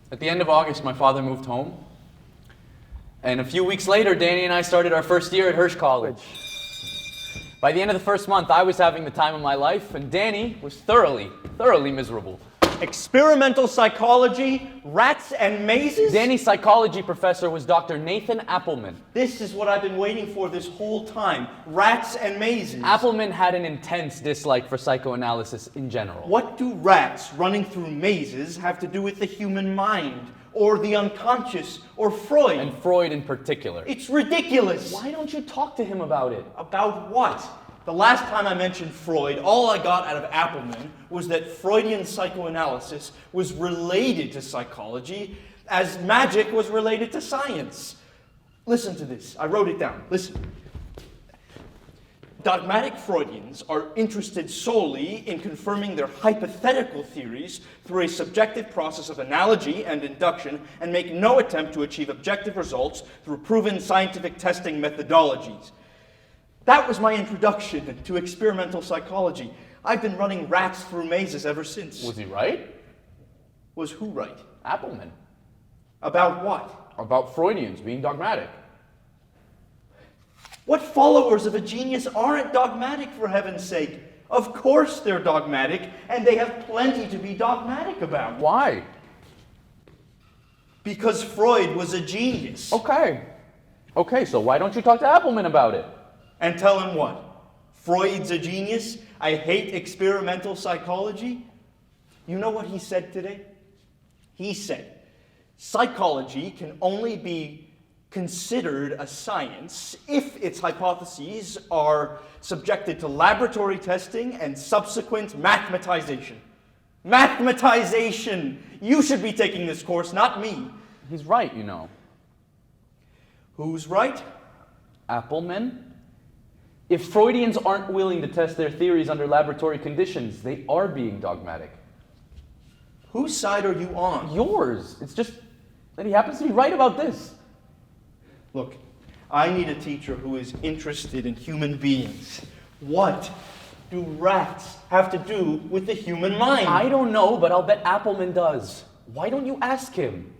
At the end of August, my father moved home. And a few weeks later, Danny and I started our first year at Hirsch College. By the end of the first month, I was having the time of my life, and Danny was thoroughly miserable. Experimental psychology, rats and mazes? Danny's psychology professor was Dr. Nathan Appelman. This is what I've been waiting for this whole time. Rats and mazes. Appelman had an intense dislike for psychoanalysis in general. What do rats running through mazes have to do with the human mind? Or the unconscious? Or Freud? And Freud in particular. It's ridiculous. Why don't you talk to him about it? About what? The last time I mentioned Freud, all I got out of Appelman was that Freudian psychoanalysis was related to psychology as magic was related to science. Listen to this. I wrote it down. Listen. Dogmatic Freudians are interested solely in confirming their hypothetical theories through a subjective process of analogy and induction and make no attempt to achieve objective results through proven scientific testing methodologies. That was my introduction to experimental psychology. I've been running rats through mazes ever since. Was he right? Was who right? Appelman. About what? About Freudians being dogmatic. What followers of a genius aren't dogmatic, for heaven's sake? Of course they're dogmatic, and they have plenty to be dogmatic about. Why? Because Freud was a genius. Okay, so why don't you talk to Appelman about it? And tell him what? Freud's a genius? I hate experimental psychology? You know what he said today? He said, psychology can only be considered a science if its hypotheses are subjected to laboratory testing and subsequent mathematization. Mathematization! You should be taking this course, not me. He's right, you know. Who's right? Appelman. If Freudians aren't willing to test their theories under laboratory conditions, they are being dogmatic. Whose side are you on? Yours. It's just that he happens to be right about this. Look, I need a teacher who is interested in human beings. What do rats have to do with the human mind? I don't know, but I'll bet Appelman does. Why don't you ask him?